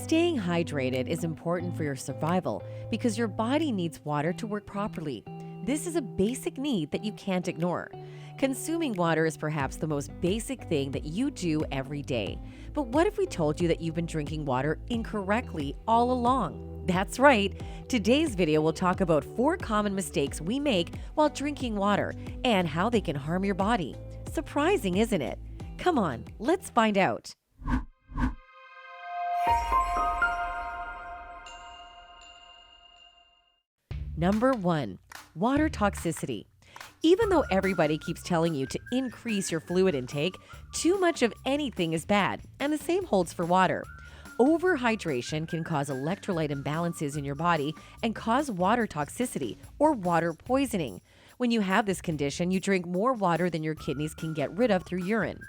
Staying hydrated is important for your survival because your body needs water to work properly. This is a basic need that you can't ignore. Consuming water is perhaps the most basic thing that you do every day. But what if we told you that you've been drinking water incorrectly all along? That's right. Today's video will talk about 4 common mistakes we make while drinking water and how they can harm your body. Surprising, isn't it? Come on, let's find out. Number 1. Water toxicity. Even though everybody keeps telling you to increase your fluid intake, too much of anything is bad, and the same holds for water. Overhydration can cause electrolyte imbalances in your body and cause water toxicity or water poisoning. When you have this condition, you drink more water than your kidneys can get rid of through urine.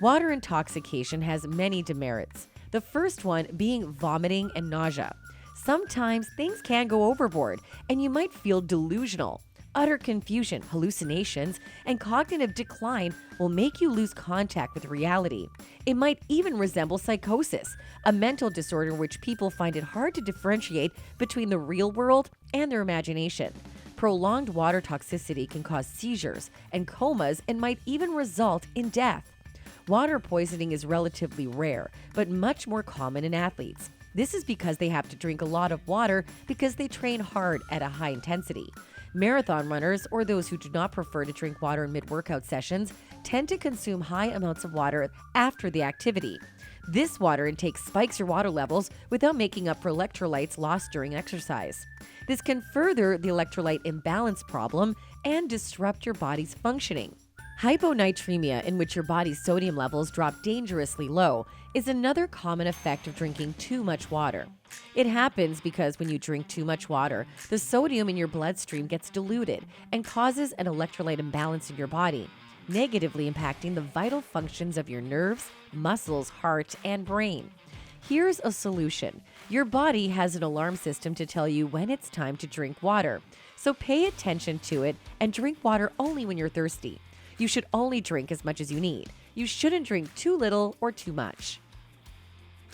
Water intoxication has many demerits, the first one being vomiting and nausea. Sometimes things can go overboard, and you might feel delusional. Utter confusion, hallucinations, and cognitive decline will make you lose contact with reality. It might even resemble psychosis, a mental disorder in which people find it hard to differentiate between the real world and their imagination. Prolonged water toxicity can cause seizures and comas and might even result in death. Water poisoning is relatively rare, but much more common in athletes. This is because they have to drink a lot of water because they train hard at a high intensity. Marathon runners, or those who do not prefer to drink water in mid-workout sessions, tend to consume high amounts of water after the activity. This water intake spikes your water levels without making up for electrolytes lost during exercise. This can further the electrolyte imbalance problem and disrupt your body's functioning. Hyponatremia, in which your body's sodium levels drop dangerously low, is another common effect of drinking too much water. It happens because when you drink too much water, the sodium in your bloodstream gets diluted and causes an electrolyte imbalance in your body, negatively impacting the vital functions of your nerves, muscles, heart, and brain. Here's a solution. Your body has an alarm system to tell you when it's time to drink water, so pay attention to it and drink water only when you're thirsty. You should only drink as much as you need. You shouldn't drink too little or too much.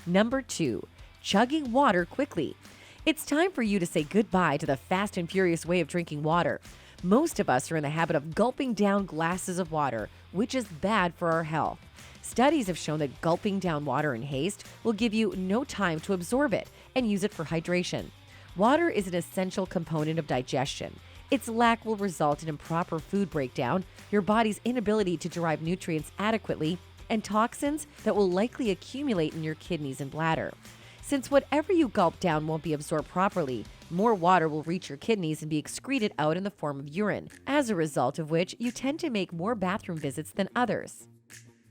Number 2. Chugging water quickly. It's time for you to say goodbye to the fast and furious way of drinking water. Most of us are in the habit of gulping down glasses of water, which is bad for our health. Studies have shown that gulping down water in haste will give you no time to absorb it and use it for hydration. Water is an essential component of digestion. Its lack will result in improper food breakdown, your body's inability to derive nutrients adequately, and toxins that will likely accumulate in your kidneys and bladder. Since whatever you gulp down won't be absorbed properly, more water will reach your kidneys and be excreted out in the form of urine, as a result of which you tend to make more bathroom visits than others.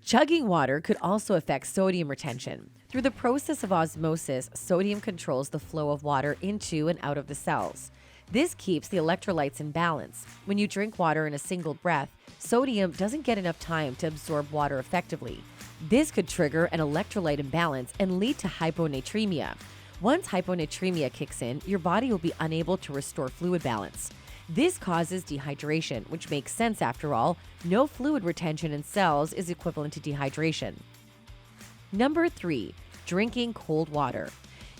Chugging water could also affect sodium retention. Through the process of osmosis, sodium controls the flow of water into and out of the cells. This keeps the electrolytes in balance. When you drink water in a single breath, sodium doesn't get enough time to absorb water effectively. This could trigger an electrolyte imbalance and lead to hyponatremia. Once hyponatremia kicks in, your body will be unable to restore fluid balance. This causes dehydration, which makes sense after all. No fluid retention in cells is equivalent to dehydration. Number 3. Drinking cold water.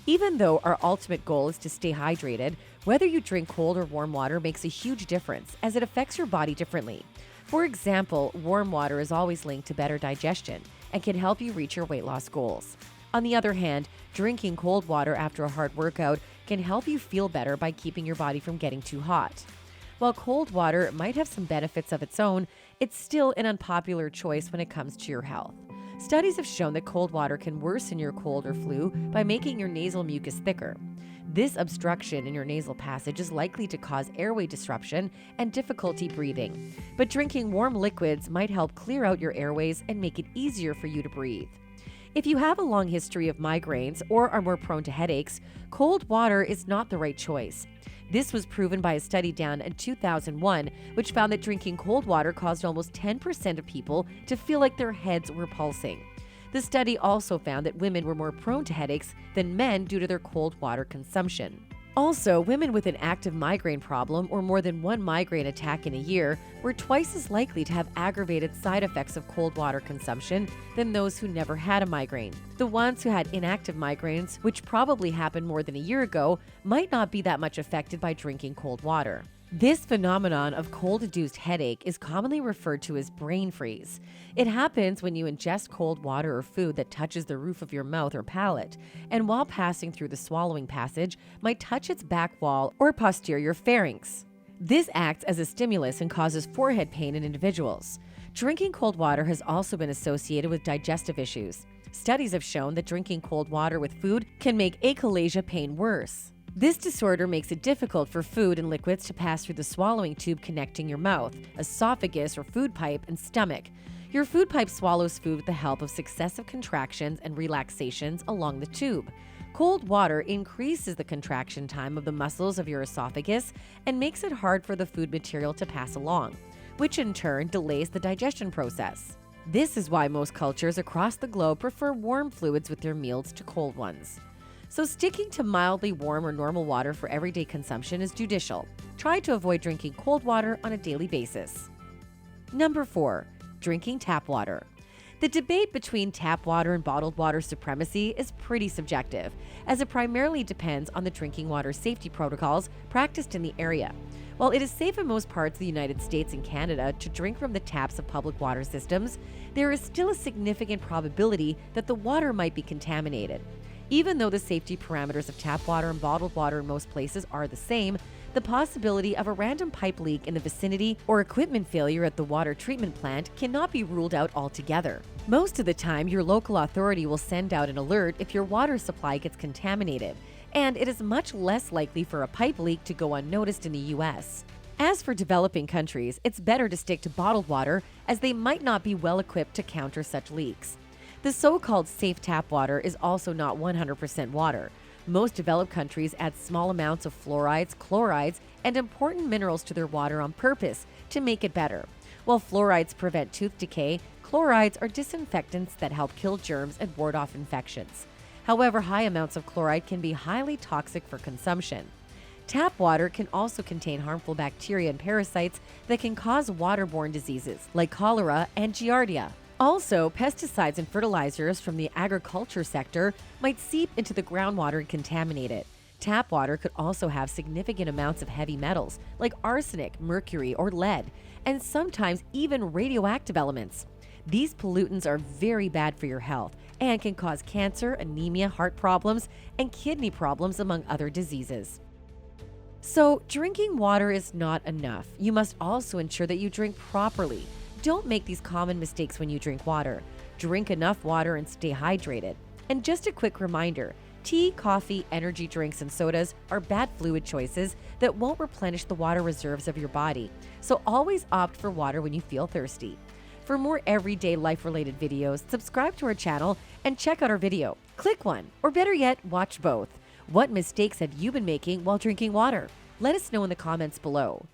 Even though our ultimate goal is to stay hydrated, whether you drink cold or warm water makes a huge difference as it affects your body differently. For example, warm water is always linked to better digestion and can help you reach your weight loss goals. On the other hand, drinking cold water after a hard workout can help you feel better by keeping your body from getting too hot. While cold water might have some benefits of its own, it's still an unpopular choice when it comes to your health. Studies have shown that cold water can worsen your cold or flu by making your nasal mucus thicker. This obstruction in your nasal passage is likely to cause airway disruption and difficulty breathing. But drinking warm liquids might help clear out your airways and make it easier for you to breathe. If you have a long history of migraines or are more prone to headaches, cold water is not the right choice. This was proven by a study done in 2001, which found that drinking cold water caused almost 10% of people to feel like their heads were pulsing. The study also found that women were more prone to headaches than men due to their cold water consumption. Also, women with an active migraine problem or more than one migraine attack in a year were twice as likely to have aggravated side effects of cold water consumption than those who never had a migraine. The ones who had inactive migraines, which probably happened more than a year ago, might not be that much affected by drinking cold water. This phenomenon of cold-induced headache is commonly referred to as brain freeze. It happens when you ingest cold water or food that touches the roof of your mouth or palate, and while passing through the swallowing passage, might touch its back wall or posterior pharynx. This acts as a stimulus and causes forehead pain in individuals. Drinking cold water has also been associated with digestive issues. Studies have shown that drinking cold water with food can make achalasia pain worse. This disorder makes it difficult for food and liquids to pass through the swallowing tube connecting your mouth, esophagus or food pipe, and stomach. Your food pipe swallows food with the help of successive contractions and relaxations along the tube. Cold water increases the contraction time of the muscles of your esophagus and makes it hard for the food material to pass along, which in turn delays the digestion process. This is why most cultures across the globe prefer warm fluids with their meals to cold ones. So sticking to mildly warm or normal water for everyday consumption is judicial. Try to avoid drinking cold water on a daily basis. Number 4. Drinking tap water. The debate between tap water and bottled water supremacy is pretty subjective, as it primarily depends on the drinking water safety protocols practiced in the area. While it is safe in most parts of the United States and Canada to drink from the taps of public water systems, there is still a significant probability that the water might be contaminated. Even though the safety parameters of tap water and bottled water in most places are the same, the possibility of a random pipe leak in the vicinity or equipment failure at the water treatment plant cannot be ruled out altogether. Most of the time, your local authority will send out an alert if your water supply gets contaminated, and it is much less likely for a pipe leak to go unnoticed in the U.S. As for developing countries, it's better to stick to bottled water as they might not be well equipped to counter such leaks. The so-called safe tap water is also not 100% water. Most developed countries add small amounts of fluorides, chlorides, and important minerals to their water on purpose to make it better. While fluorides prevent tooth decay, chlorides are disinfectants that help kill germs and ward off infections. However, high amounts of chloride can be highly toxic for consumption. Tap water can also contain harmful bacteria and parasites that can cause waterborne diseases like cholera and giardia. Also, pesticides and fertilizers from the agriculture sector might seep into the groundwater and contaminate it. Tap water could also have significant amounts of heavy metals like arsenic, mercury, or lead, and sometimes even radioactive elements. These pollutants are very bad for your health and can cause cancer, anemia, heart problems, and kidney problems, among other diseases. So, drinking water is not enough. You must also ensure that you drink properly. Don't make these common mistakes when you drink water. Drink enough water and stay hydrated. And just a quick reminder, tea, coffee, energy drinks, and sodas are bad fluid choices that won't replenish the water reserves of your body. So always opt for water when you feel thirsty. For more everyday life-related videos, subscribe to our channel and check out our video. Click one, or better yet, watch both. What mistakes have you been making while drinking water? Let us know in the comments below.